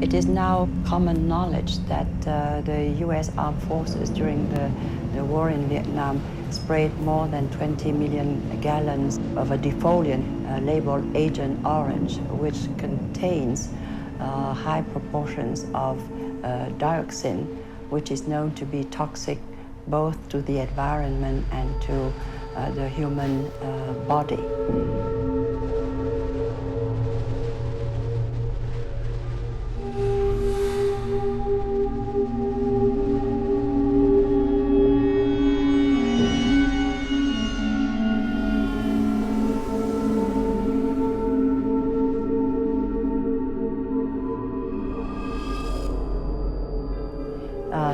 It is now common knowledge that the U.S. Armed Forces during the war in Vietnam sprayed more than 20 million gallons of a defoliant labeled Agent Orange, which contains high proportions of dioxin, which is known to be toxic both to the environment and to the human body.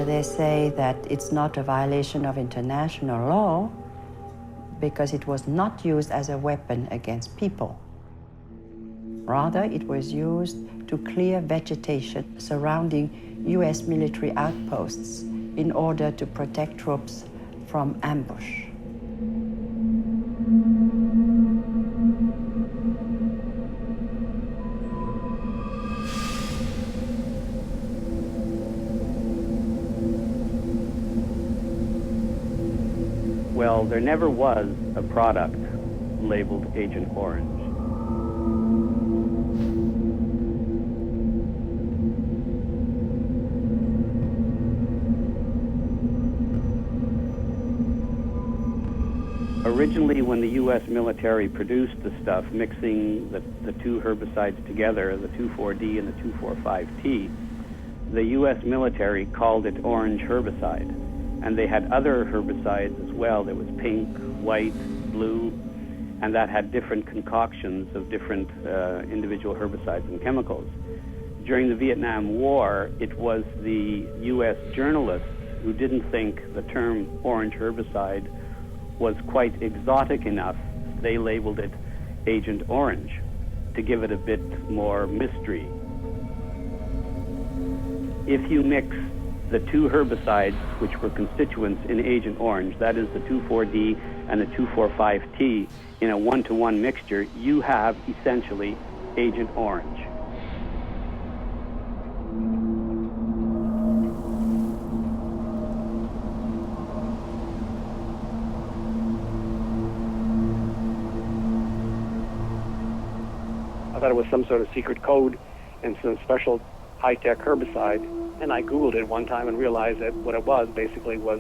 They say that it's not a violation of international law because it was not used as a weapon against people. Rather, it was used to clear vegetation surrounding US military outposts in order to protect troops from ambush. Well, there never was a product labeled Agent Orange. Originally, when the U.S. military produced the stuff, mixing the two herbicides together, the 2,4-D and the 2,4,5-T, the U.S. military called it orange herbicide. And they had other herbicides as well. There was pink, white, blue, and that had different concoctions of different individual herbicides and chemicals. During the Vietnam War, it was the U.S. journalists who didn't think the term orange herbicide was quite exotic enough. They labeled it Agent Orange to give it a bit more mystery. If you mix the two herbicides which were constituents in Agent Orange, that is the 2,4-D and the 2,4,5-T, in a one-to-one mixture, you have essentially Agent Orange. I thought it was some sort of secret code and some special high-tech herbicide. And I Googled it one time and realized that what it was basically was,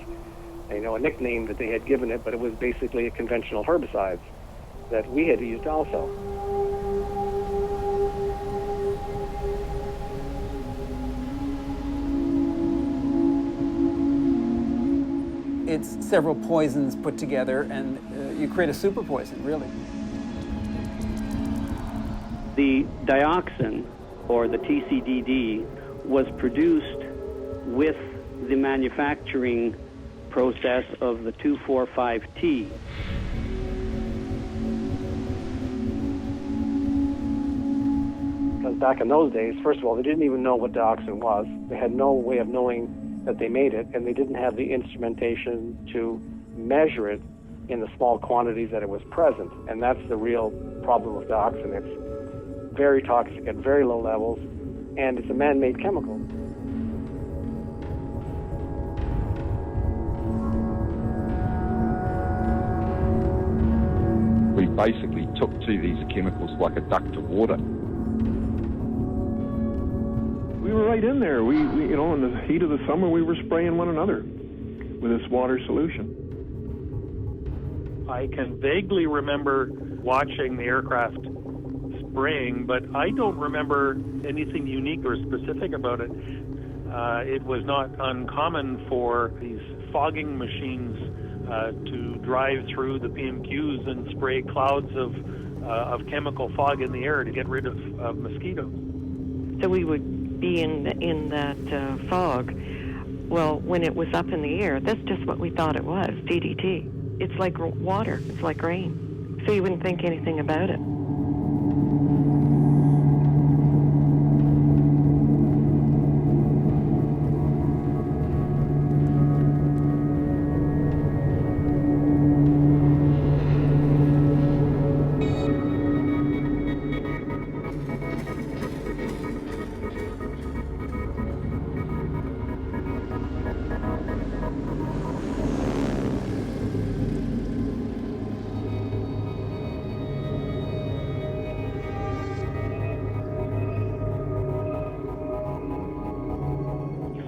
a nickname that they had given it, but it was basically a conventional herbicide that we had used also. It's several poisons put together, and you create a super poison, really. The dioxin, or the TCCD, was produced with the manufacturing process of the 2,4,5-T. Because back in those days, first of all, they didn't even know what dioxin was. They had no way of knowing that they made it, and they didn't have the instrumentation to measure it in the small quantities that it was present. And that's the real problem with dioxin. It's very toxic at very low levels, and it's a man-made chemical. We basically took to these chemicals like a duck to water. We were right in there. In the heat of the summer, we were spraying one another with this water solution. I can vaguely remember watching the aircraft spraying, but I don't remember anything unique or specific about it. It was not uncommon for these fogging machines to drive through the PMQs and spray clouds of chemical fog in the air to get rid of mosquitoes. So we would be in that fog. Well, when it was up in the air, that's just what we thought it was, DDT. It's like water, it's like rain. So you wouldn't think anything about it.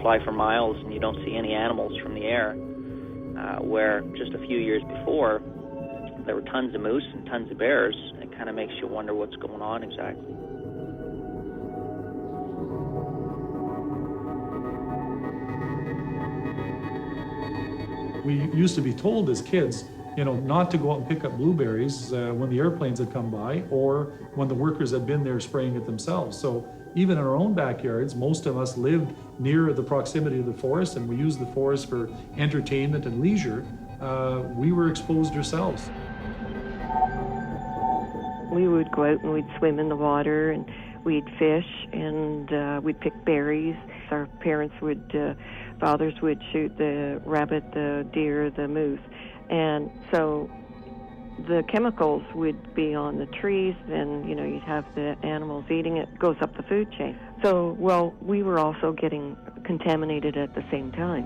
fly for miles and you don't see any animals from the air, where just a few years before, there were tons of moose and tons of bears. It kind of makes you wonder what's going on exactly. We used to be told as kids, not to go out and pick up blueberries when the airplanes had come by or when the workers had been there spraying it themselves. So even in our own backyards, most of us lived near the proximity of the forest, and we used the forest for entertainment and leisure. We were exposed ourselves. We would go out and we'd swim in the water and we'd fish and we'd pick berries. Our parents fathers would shoot the rabbit, the deer, the moose. And so the chemicals would be on the trees, and you'd have the animals eating it. Goes up the food chain. So, we were also getting contaminated at the same time.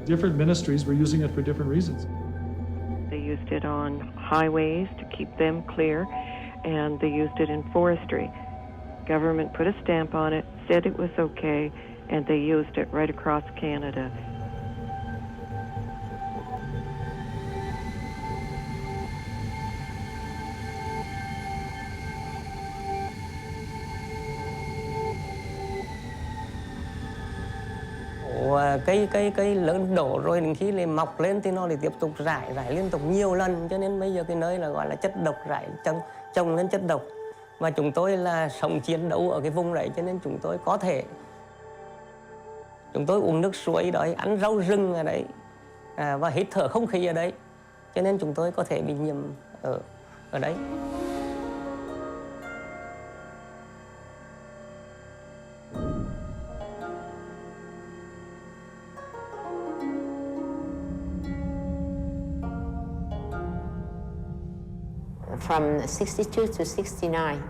Different ministries were using it for different reasons. They used it on highways to keep them clear, and they used it in forestry. Government put a stamp on it, said it was okay, and they used it right across Canada. Cây lớn đổ rồi đến khi lại mọc lên thì nó lại tiếp tục rải liên tục nhiều lần, cho nên bây giờ cái nơi là gọi là chất độc rải trồng lên chất độc. Và chúng tôi là sống chiến đấu ở cái vùng đấy, cho nên chúng tôi có thể uống nước suối đấy, ăn rau rừng ở đấy và hít thở không khí ở đấy, cho nên chúng tôi có thể bị nhiễm ở đấy. From 62 to 69,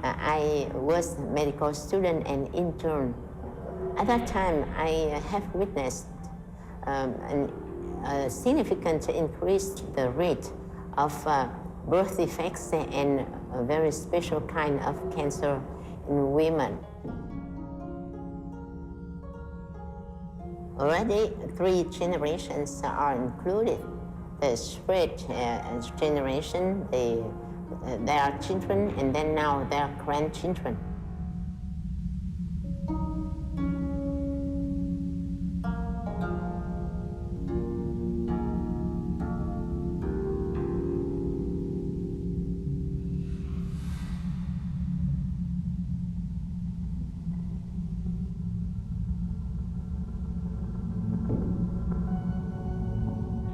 I was a medical student and intern. At that time, I have witnessed a significant increase the rate of birth defects and a very special kind of cancer in women. Already 3 generations are included. The spread generation, their children, and then now their grandchildren.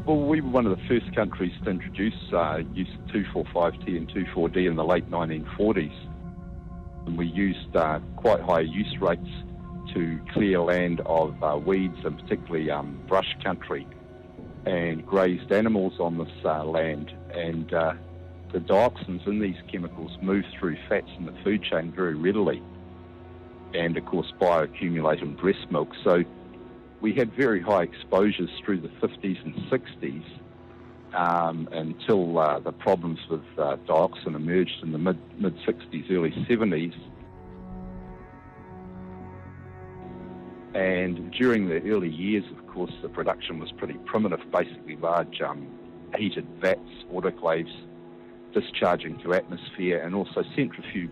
Well, we were one of the first countries to introduce use of 2,4,5-T and 2,4-D in the late 1940s. And we used quite high use rates to clear land of weeds and particularly brush country, and grazed animals on this land. And the dioxins in these chemicals move through fats in the food chain very readily, and of course bioaccumulate in breast milk. So we had very high exposures through the 50s and 60s until the problems with dioxin emerged in the mid-60s, early 70s. And during the early years, of course, the production was pretty primitive, basically large heated vats, autoclaves, discharging to atmosphere, and also centrifuge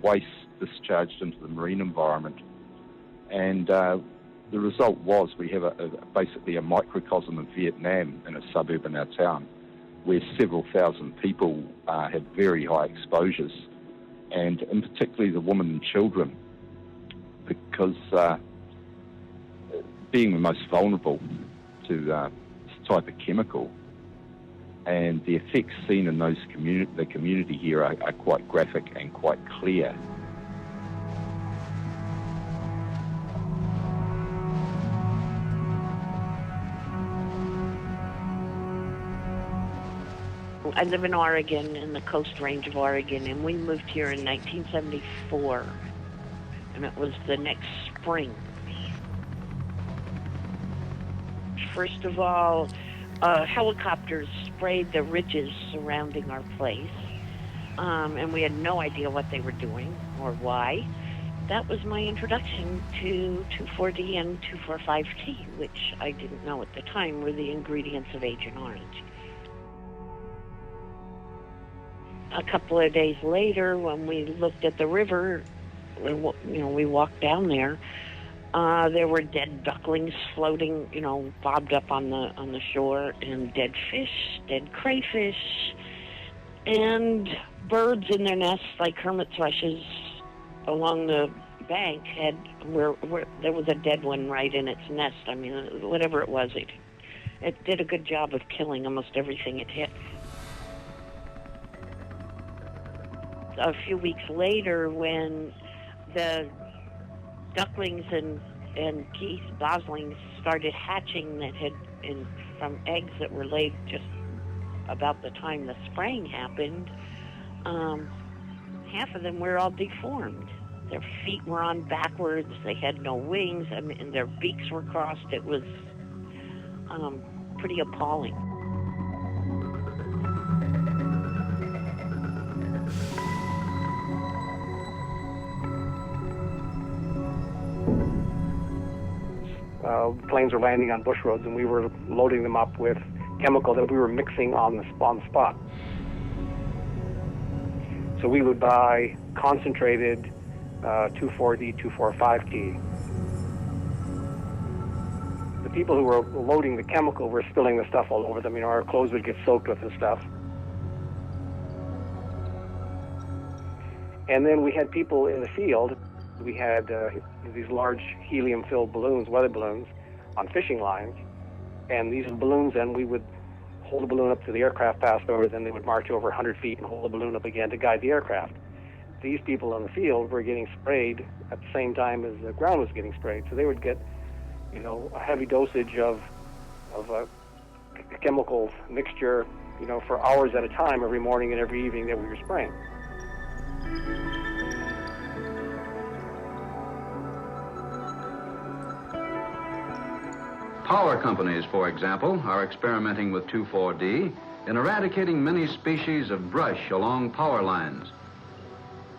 waste discharged into the marine environment. And the result was we have basically a microcosm of Vietnam in a suburb in our town, where several thousand people have very high exposures, and in particularly the women and children, because being the most vulnerable to this type of chemical, and the effects seen in the community here are quite graphic and quite clear. I live in Oregon, in the Coast Range of Oregon, and we moved here in 1974, and it was the next spring. First of all, helicopters sprayed the ridges surrounding our place, and we had no idea what they were doing or why. that was my introduction to 2,4-D and 2,4,5-T, which I didn't know at the time were the ingredients of Agent Orange. A couple of days later, when we looked at the river, we walked down there. There were dead ducklings floating, bobbed up on the shore, and dead fish, dead crayfish, and birds in their nests like hermit thrushes along the bank where there was a dead one right in its nest. I mean, whatever it was, it did a good job of killing almost everything it hit. A few weeks later, when the ducklings and geese, goslings, started hatching from eggs that were laid just about the time the spraying happened, half of them were all deformed. Their feet were on backwards. They had no wings. I mean, their beaks were crossed. It was pretty appalling. Planes were landing on bush roads, and we were loading them up with chemical that we were mixing on the spot. So we would buy concentrated 2,4-D, 2,4,5-T. The people who were loading the chemical were spilling the stuff all over them. Our clothes would get soaked with the stuff. And then we had people in the field. We had these large helium-filled balloons, weather balloons, on fishing lines. And these balloons, then we would hold the balloon up to the aircraft passed over, then they would march over 100 feet and hold the balloon up again to guide the aircraft. These people in the field were getting sprayed at the same time as the ground was getting sprayed. So they would get, a heavy dosage of a chemical mixture, for hours at a time every morning and every evening that we were spraying. Power companies, for example, are experimenting with 2,4-D in eradicating many species of brush along power lines.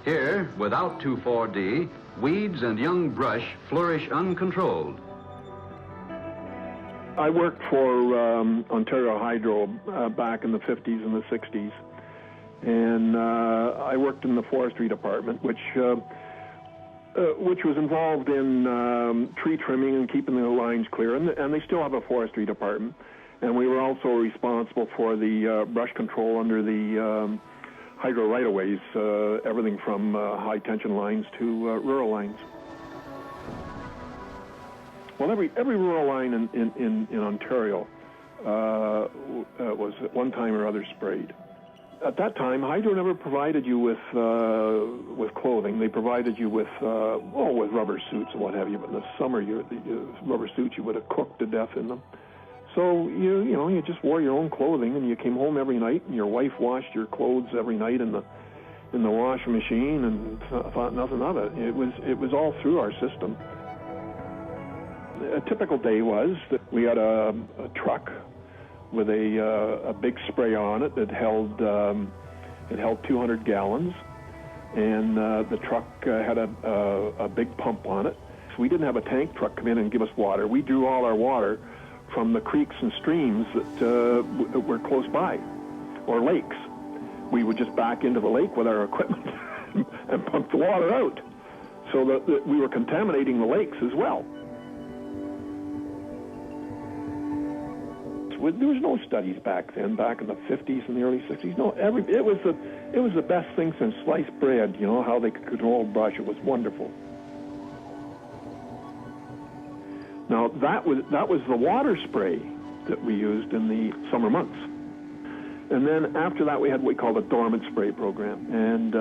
Here, without 2,4-D, weeds and young brush flourish uncontrolled. I worked for Ontario Hydro back in the 50s and the 60s, and I worked in the forestry department, which was involved in tree trimming and keeping the lines clear, and they still have a forestry department. And we were also responsible for the brush control under the hydro right-of-ways, everything from high-tension lines to rural lines. Well, every rural line in Ontario was at one time or other sprayed. At that time, Hydro never provided you with clothing. They provided you with rubber suits and what have you. But in the summer, the rubber suits, you would have cooked to death in them. So you just wore your own clothing, and you came home every night, and your wife washed your clothes every night in the washing machine, and thought nothing of it. It was all through our system. A typical day was that we had a truck with a big spray on it that held 200 gallons, and the truck had a big pump on it. So we didn't have a tank truck come in and give us water. We drew all our water from the creeks and streams that were close by, or lakes. We would just back into the lake with our equipment and pump the water out, so that we were contaminating the lakes as well. There was no studies back then, back in the 50s and the early 60s. No, it was the best thing since sliced bread. How they could control brush. It was wonderful. Now that was the water spray that we used in the summer months, and then after that we had what we call the dormant spray program, and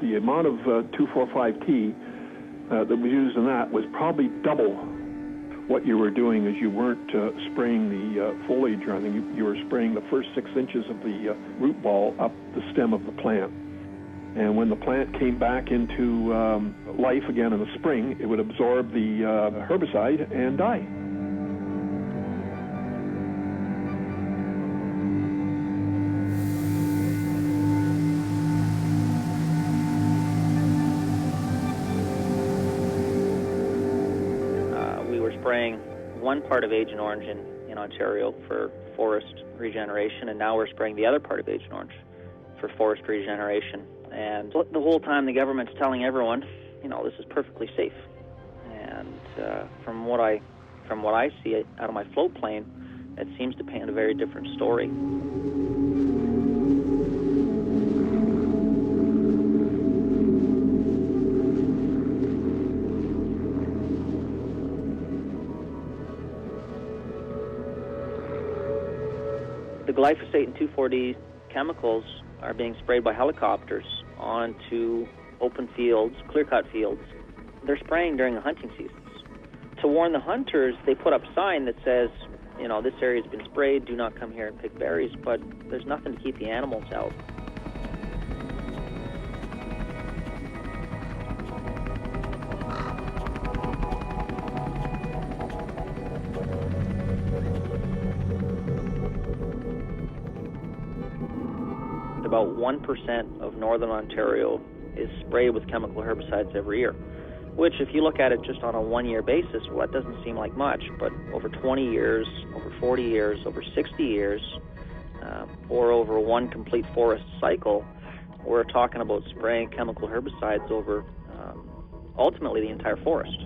the amount of 2,4,5-T that we used in that was probably double what you were doing, as you weren't spraying the foliage or anything. You were spraying the first 6 inches of the root ball up the stem of the plant. And when the plant came back into life again in the spring, it would absorb the herbicide and die. spraying one part of Agent Orange in Ontario for forest regeneration, and now we're spraying the other part of Agent Orange for forest regeneration. And the whole time the government's telling everyone, this is perfectly safe. And from what I see out of my float plane, it seems to paint a very different story. The glyphosate and 2,4-D chemicals are being sprayed by helicopters onto open fields, clear-cut fields. They're spraying during the hunting seasons. To warn the hunters, they put up a sign that says, this area's been sprayed, do not come here and pick berries, but there's nothing to keep the animals out. About 1% of northern Ontario is sprayed with chemical herbicides every year, which if you look at it just on a one-year basis, well, that doesn't seem like much, but over 20 years, over 40 years, over 60 years, or over one complete forest cycle, we're talking about spraying chemical herbicides over ultimately the entire forest.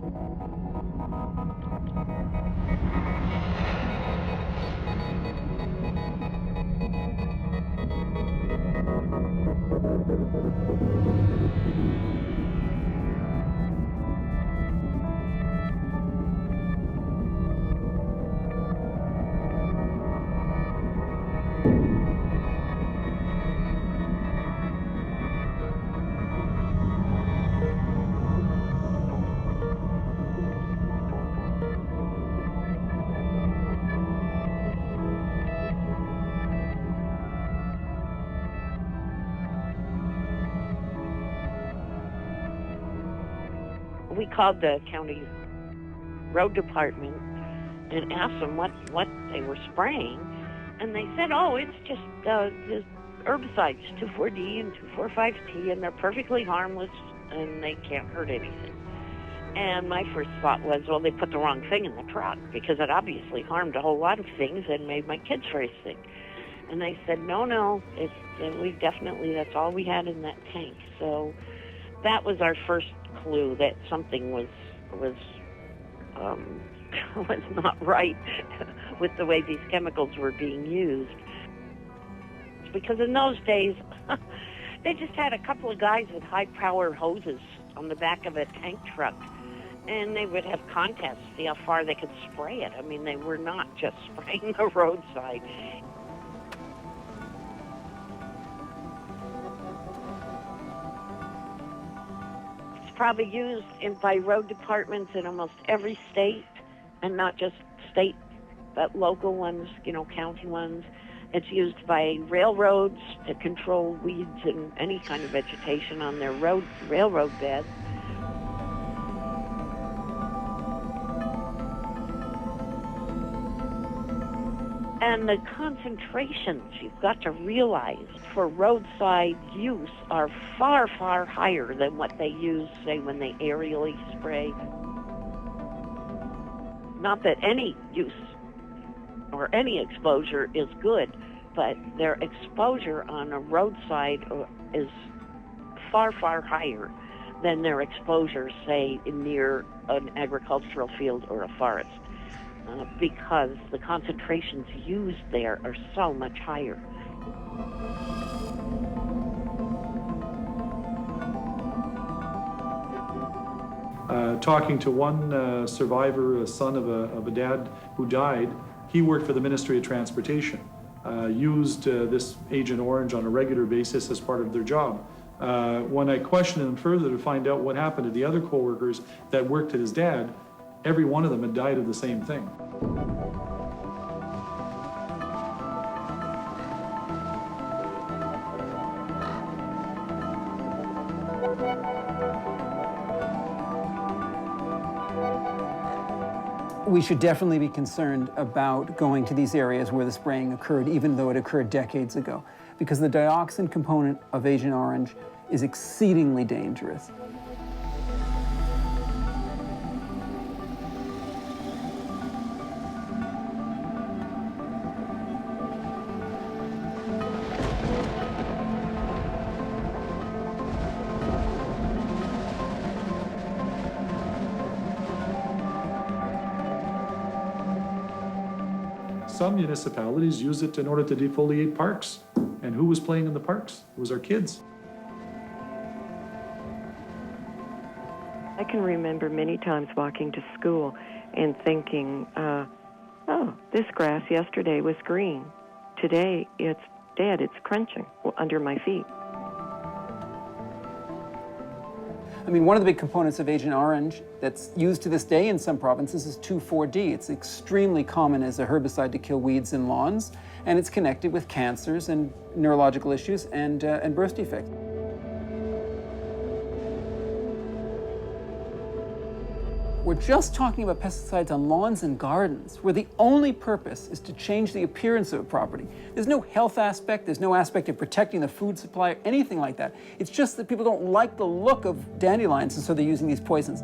We called the county road department and asked them what they were spraying, and they said, it's just the herbicides, 2,4-D and 2,4,5-T, and they're perfectly harmless and they can't hurt anything. And my first thought was, they put the wrong thing in the truck, because it obviously harmed a whole lot of things and made my kids very sick. And they said, no, that's all we had in that tank. So that was our first clue that something was not right with the way these chemicals were being used. Because in those days, they just had a couple of guys with high-power hoses on the back of a tank truck, and they would have contests to see how far they could spray it. I mean, they were not just spraying the roadside. Probably used by road departments in almost every state, and not just state, but local ones, county ones. It's used by railroads to control weeds and any kind of vegetation on their railroad beds. And the concentrations, you've got to realize, for roadside use are far, far higher than what they use, say, when they aerially spray. Not that any use or any exposure is good, but their exposure on a roadside is far, far higher than their exposure, say, near an agricultural field or a forest. Because the concentrations used there are so much higher. Talking to one survivor, a son of a dad who died, he worked for the Ministry of Transportation, used this Agent Orange on a regular basis as part of their job. When I questioned him further to find out what happened to the other co-workers that worked at his dad, every one of them had died of the same thing. We should definitely be concerned about going to these areas where the spraying occurred, even though it occurred decades ago, because the dioxin component of Agent Orange is exceedingly dangerous. Some municipalities use it in order to defoliate parks. And who was playing in the parks? It was our kids. I can remember many times walking to school and thinking, oh, this grass yesterday was green. Today it's dead, it's crunching under my feet. I mean, one of the big components of Agent Orange that's used to this day in some provinces is 2,4-D. It's extremely common as a herbicide to kill weeds in lawns, and it's connected with cancers and neurological issues and birth defects. We're just talking about pesticides on lawns and gardens, where the only purpose is to change the appearance of a property. There's no health aspect, there's no aspect of protecting the food supply, or anything like that. It's just that people don't like the look of dandelions, and so they're using these poisons.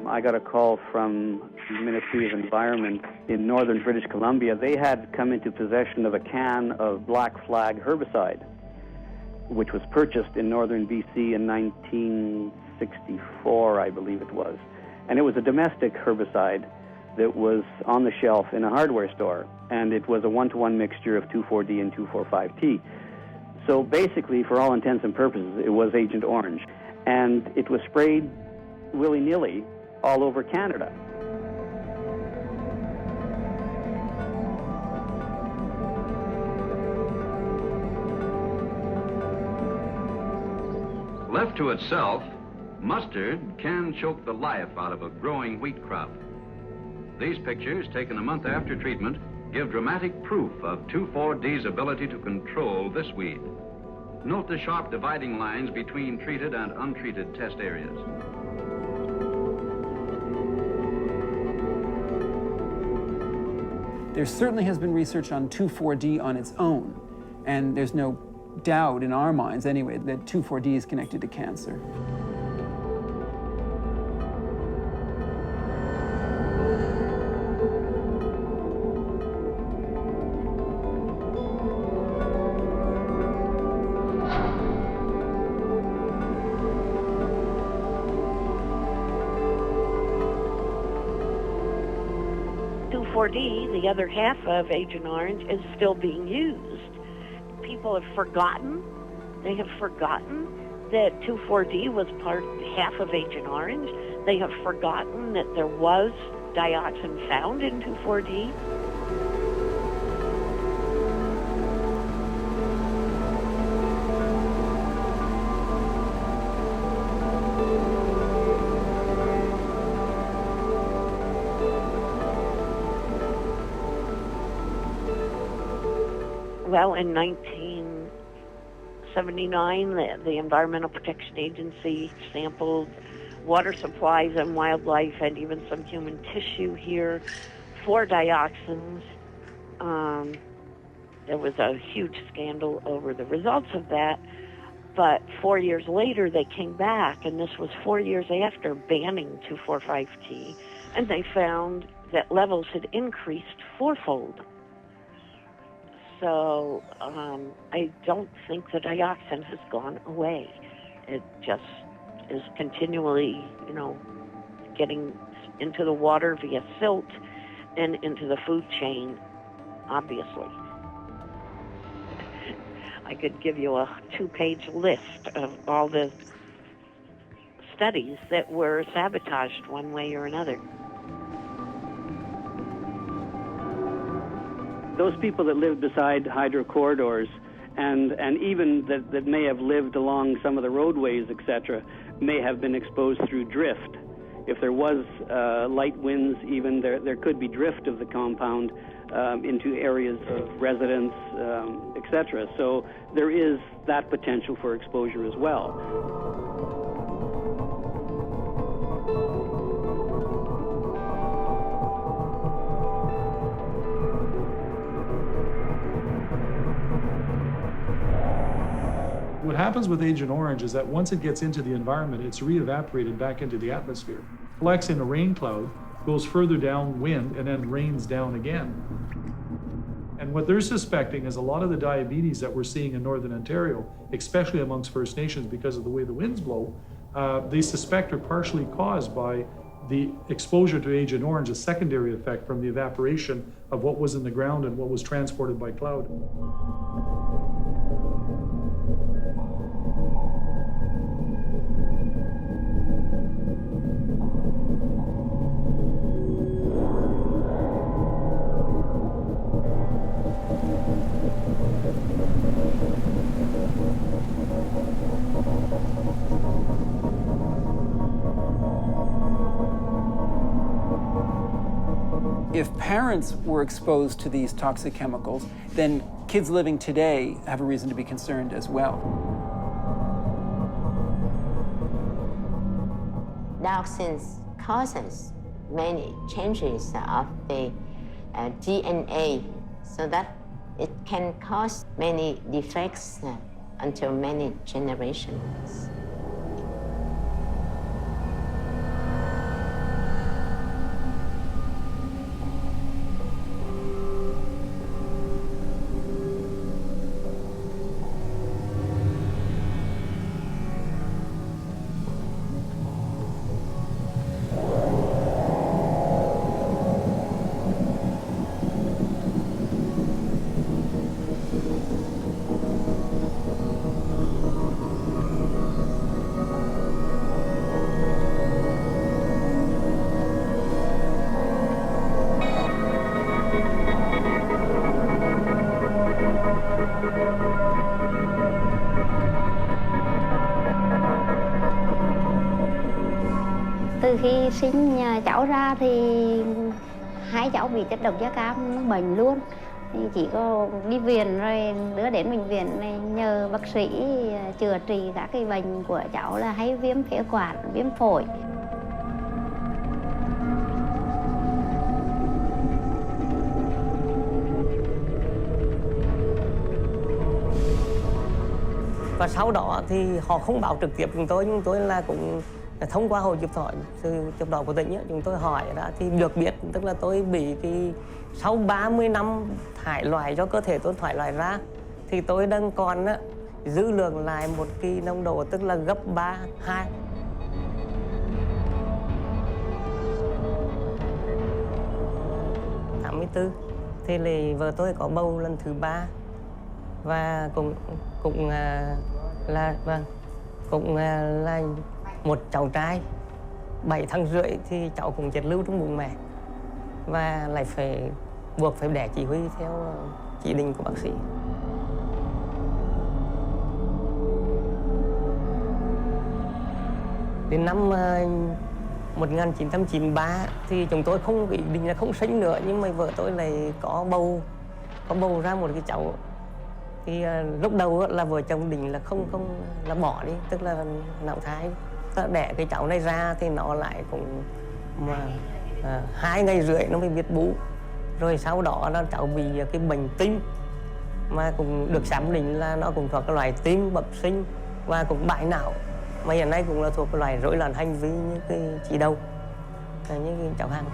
I got a call from the Ministry of Environment in northern British Columbia. They had come into possession of a can of black flag herbicide, which was purchased in northern BC in 1964, I believe it was. And it was a domestic herbicide that was on the shelf in a hardware store, and it was a 1-to-1 mixture of 2,4-D and 2,4,5-T. So basically, for all intents and purposes, it was Agent Orange. And it was sprayed willy-nilly all over Canada. Left to itself, mustard can choke the life out of a growing wheat crop. These pictures, taken a month after treatment, give dramatic proof of 2,4-D's ability to control this weed. Note the sharp dividing lines between treated and untreated test areas. There certainly has been research on 2,4-D on its own, and there's no doubt in our minds anyway that 2,4-D is connected to cancer. The other half of Agent Orange, is still being used. People have forgotten. They have forgotten that 2,4-D was half of Agent Orange. They have forgotten that there was dioxin found in 2,4-D. Well, in 1979, the Environmental Protection Agency sampled water supplies and wildlife and even some human tissue here for dioxins. There was a huge scandal over the results of that, but 4 years later they came back, and this was 4 years after banning 2,4,5-T, and they found that levels had increased fourfold. So I don't think the dioxin has gone away. It just is continually, getting into the water via silt and into the food chain, obviously. I could give you a 2-page list of all the studies that were sabotaged one way or another. Those people that live beside hydro corridors and even that may have lived along some of the roadways, etc., may have been exposed through drift. If there was light winds, even there could be drift of the compound into areas of residence, etc. So there is that potential for exposure as well. What happens with Agent Orange is that once it gets into the environment, it's re-evaporated back into the atmosphere, collects in a rain cloud, goes further downwind, and then rains down again. And what they're suspecting is a lot of the diabetes that we're seeing in Northern Ontario, especially amongst First Nations because of the way the winds blow, they suspect are partially caused by the exposure to Agent Orange, a secondary effect from the evaporation of what was in the ground and what was transported by cloud. If parents were exposed to these toxic chemicals, then kids living today have a reason to be concerned as well. Dioxins causes many changes of the DNA, so that it can cause many defects until many generations. Từ khi sinh cháu ra thì hai cháu bị chất độc da cam, nó bệnh luôn. Thì chỉ có đi viện rồi đưa đến bệnh viện này nhờ bác sĩ chữa trị các cái bệnh của cháu là hay viêm phế quản, viêm phổi. Và sau đó thì họ không báo trực tiếp chúng tôi là cũng thông qua hội chụp đỏ của tỉnh ấy, chúng tôi hỏi đã thì được biết, tức là tôi bị cái sau 30 năm thải loại do cơ thể tôi thải loại ra thì tôi đang còn giữ lượng lại một cái nồng độ tức là gấp 3-2. Năm 84 thì là vợ tôi có bầu lần thứ 3 và cũng là một cháu trai 7 tháng rưỡi thì cháu cũng chết lưu trong bụng mẹ và lại buộc phải đẻ chỉ huy theo chỉ định của bác sĩ. Đến năm 1993 thì chúng tôi không ý định là không sinh nữa, nhưng mà vợ tôi lại có bầu ra một cái cháu. Thì lúc đầu là vợ chồng định là không là bỏ đi, tức là nạo thai. Đẻ cái cháu này ra thì nó lại cũng 2 ngày rưỡi nó mới biết bú. Rồi sau đó là cháu bị cái bệnh tim mà cũng được xác định là nó cũng thuộc cái loại tim bẩm sinh và cũng bại não, mà hiện nay cũng là thuộc cái loại rối loạn hành vi như cái chị Đầu, như cái cháu Hằng.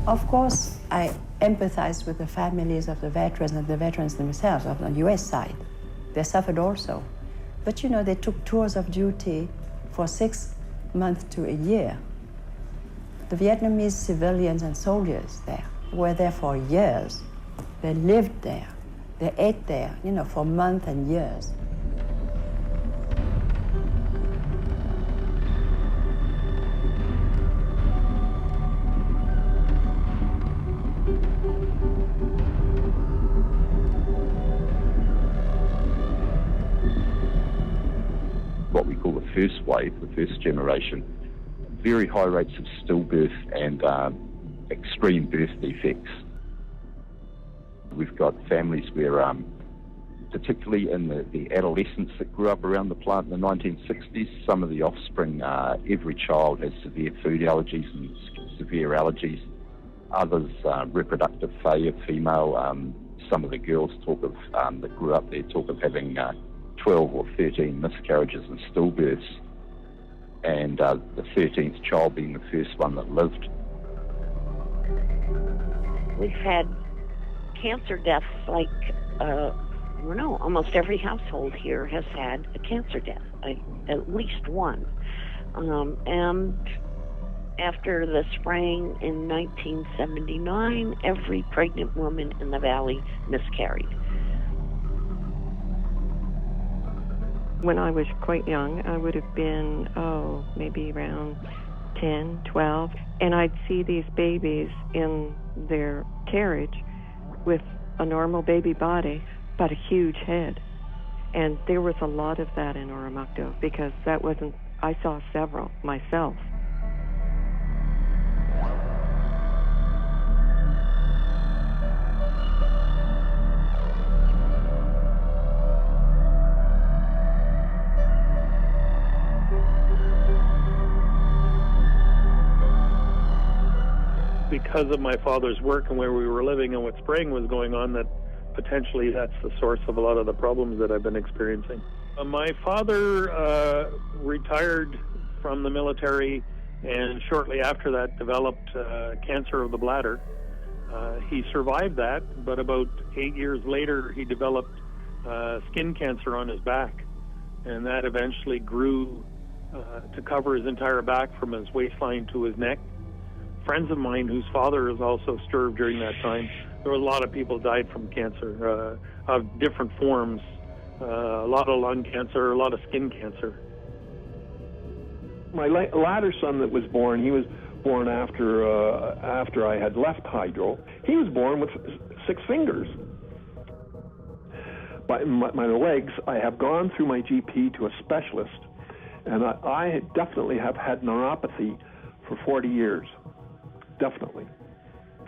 Of course, I empathize with the families of the veterans and the veterans themselves on the US side. They suffered also. But you know, they took tours of duty for 6 months to a year. The Vietnamese civilians and soldiers there were there for years. They lived there. They ate there, for months and years. What we call the first wave, the first generation, very high rates of stillbirth and extreme birth defects. We've got families where, particularly in the adolescents that grew up around the plant in the 1960s, some of the offspring, every child has severe food allergies and severe allergies. Others, reproductive failure, female. Some of the girls that grew up there talk of having 12 or 13 miscarriages and stillbirths, and the 13th child being the first one that lived. We've had cancer deaths like, almost every household here has had a cancer death, at least one. And after the spraying in 1979, every pregnant woman in the valley miscarried. When I was quite young, I would have been, maybe around 10, 12, and I'd see these babies in their carriage with a normal baby body, but a huge head. And there was a lot of that in Oromocto because I saw several myself. Because of my father's work and where we were living and what spraying was going on, that potentially that's the source of a lot of the problems that I've been experiencing. My father retired from the military and shortly after that developed cancer of the bladder. He survived that, but about 8 years later he developed skin cancer on his back, and that eventually grew to cover his entire back from his waistline to his neck. Friends of mine whose father has also served during that time, there were a lot of people died from cancer of different forms, a lot of lung cancer, a lot of skin cancer. My latter son that was born, he was born after I had left hydro. He was born with 6 fingers. But my legs, I have gone through my GP to a specialist, and I definitely have had neuropathy for 40 years. Definitely.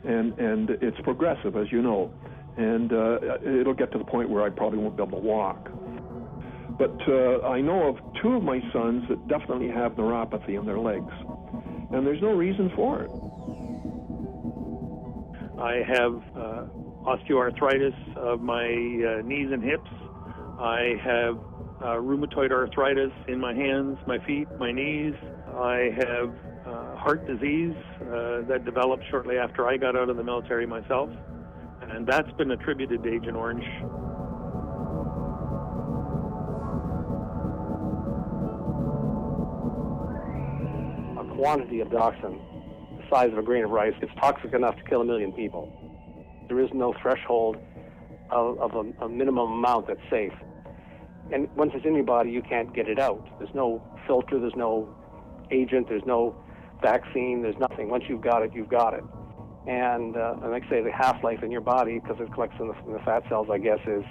And it's progressive, as you know. And it'll get to the point where I probably won't be able to walk. But I know of 2 of my sons that definitely have neuropathy in their legs. And there's no reason for it. I have osteoarthritis of my knees and hips. I have rheumatoid arthritis in my hands, my feet, my knees. I have heart disease that developed shortly after I got out of the military myself, and that's been attributed to Agent Orange. A quantity of dioxin the size of a grain of rice is toxic enough to kill 1 million people. There is no threshold of a minimum amount that's safe. And once it's in your body, you can't get it out. There's no filter, there's no agent, there's no vaccine, there's nothing. Once you've got it, you've got it. And like I say, the half-life in your body, because it collects in the fat cells, I guess, is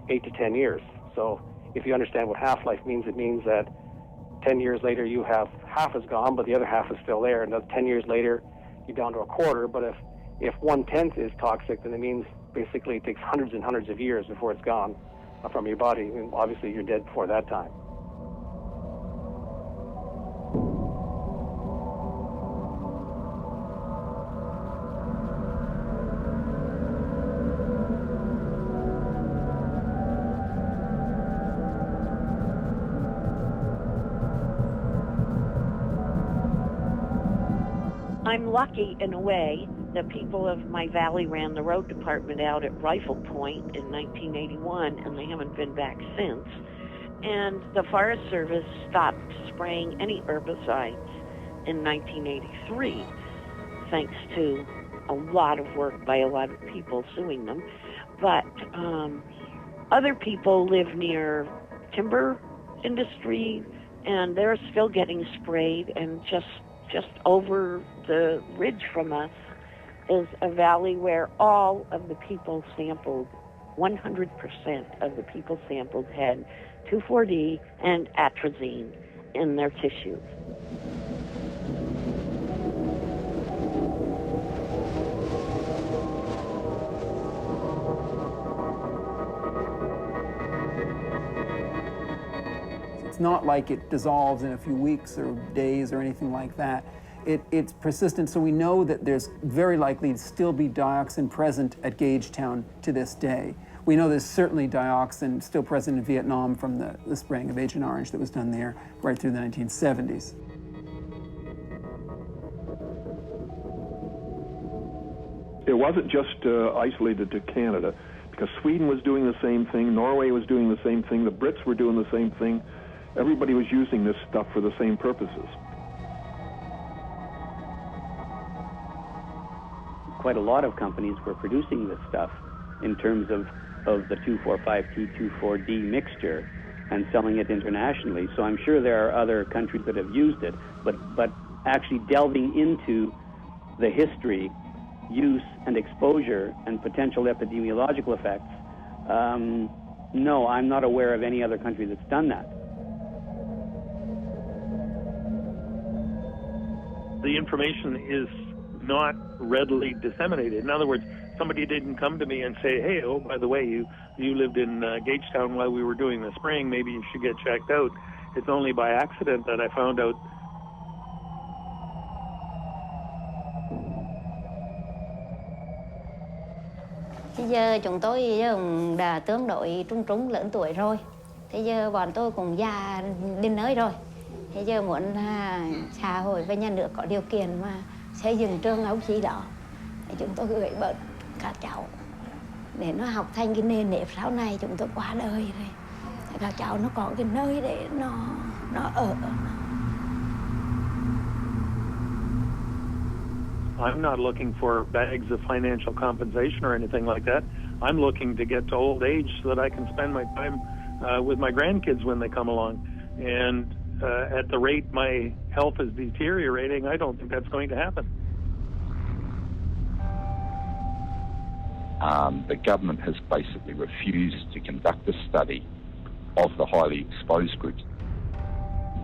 8 to 10 years. So if you understand what half-life means, it means that 10 years later you have half is gone, but the other half is still there. And 10 years later, you're down to a quarter. But if 1/10 is toxic, then it means basically it takes hundreds and hundreds of years before it's gone from your body. And obviously you're dead before that time. I'm lucky in a way. The people of my valley ran the road department out at Rifle Point in 1981, and they haven't been back since. And the Forest Service stopped spraying any herbicides in 1983, thanks to a lot of work by a lot of people suing them. But other people live near timber industry, and they're still getting sprayed. And just over the ridge from us is a valley where all of the people sampled, 100% of the people sampled had 2,4-D and atrazine in their tissues. It's not like it dissolves in a few weeks or days or anything like that. It's persistent, so we know that there's very likely to still be dioxin present at Gagetown to this day. We know there's certainly dioxin still present in Vietnam from the spraying of Agent Orange that was done there right through the 1970s. It wasn't just isolated to Canada, because Sweden was doing the same thing, Norway was doing the same thing, the Brits were doing the same thing. Everybody was using this stuff for the same purposes. Quite a lot of companies were producing this stuff in terms of the 2,4,5-T, 2,4-D mixture and selling it internationally. So I'm sure there are other countries that have used it, but actually delving into the history, use, and exposure and potential epidemiological effects, no, I'm not aware of any other country that's done that. The information is not readily disseminated. In other words, somebody didn't come to me and say, hey, oh, by the way, you lived in Gagetown while we were doing the spraying, maybe you should get checked out. It's only by accident that I found out. Thì giờ chúng tôi cũng đã tương đối trung lớn tuổi rồi. Thế giờ bọn tôi cũng già đến nơi rồi. Thế giờ muốn xã hội và nhà nước có điều kiện mà xây dựng trường ấu trí đó, thì chúng tôi gửi bớt các cháu để nó học thành cái nền nếp sau này chúng tôi qua đời rồi. Các cháu nó có cái nơi để nó ở. I'm not looking for bags of financial compensation or anything like that. I'm looking to get to old age so that I can spend my time with my grandkids when they come along. And at the rate my health is deteriorating, I don't think that's going to happen. The government has basically refused to conduct a study of the highly exposed groups.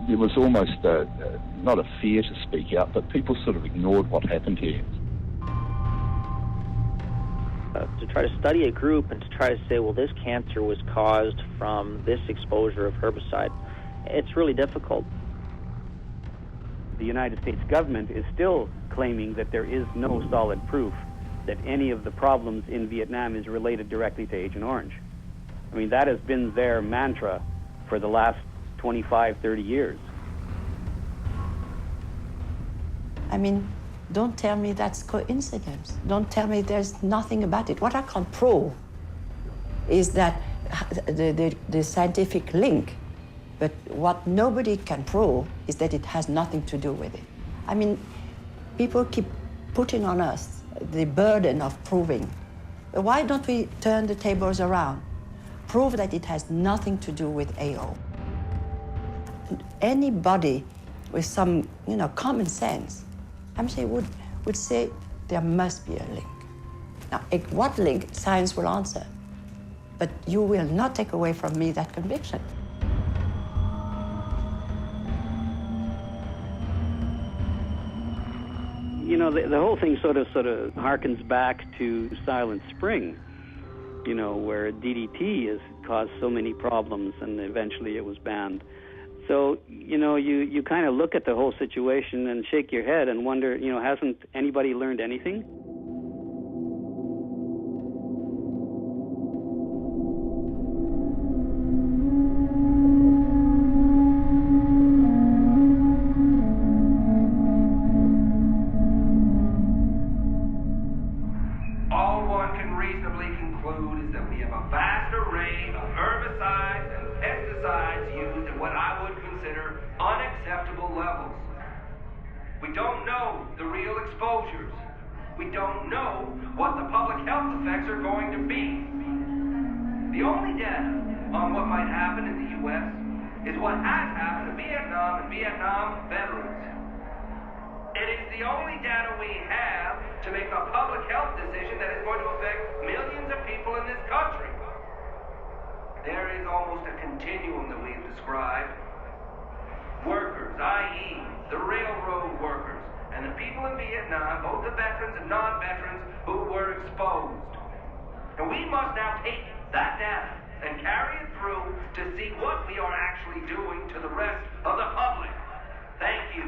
There was almost not a fear to speak out, but people sort of ignored what happened here. To try to study a group and to try to say, well, this cancer was caused from this exposure of herbicide, it's really difficult. The United States government is still claiming that there is no solid proof that any of the problems in Vietnam is related directly to Agent Orange. I mean, that has been their mantra for the last 25, 30 years. I mean, don't tell me that's coincidence. Don't tell me there's nothing about it. What I can prove is that the scientific link, but what nobody can prove is that it has nothing to do with it. I mean, people keep putting on us the burden of proving. Why don't we turn the tables around? Prove that it has nothing to do with AO. Anybody with some, common sense, I'm saying would say there must be a link. Now, what link? Science will answer. But you will not take away from me that conviction. The whole thing sort of harkens back to Silent Spring, where DDT has caused so many problems and eventually it was banned. So, you kind of look at the whole situation and shake your head and wonder, hasn't anybody learned anything? All one can reasonably conclude is that we have a vast array of herbicides and pesticides used at what I would consider unacceptable levels. We don't know the real exposures. We don't know what the public health effects are going to be. The only data on what might happen in the U.S. is what has happened in Vietnam and Vietnam veterans. It is the only data we have to make a public health decision that is going to affect millions of people in this country. There is almost a continuum that we've described. Workers, i.e., the railroad workers, and the people in Vietnam, both the veterans and non-veterans who were exposed. And we must now take that data and carry it through to see what we are actually doing to the rest of the public. Thank you.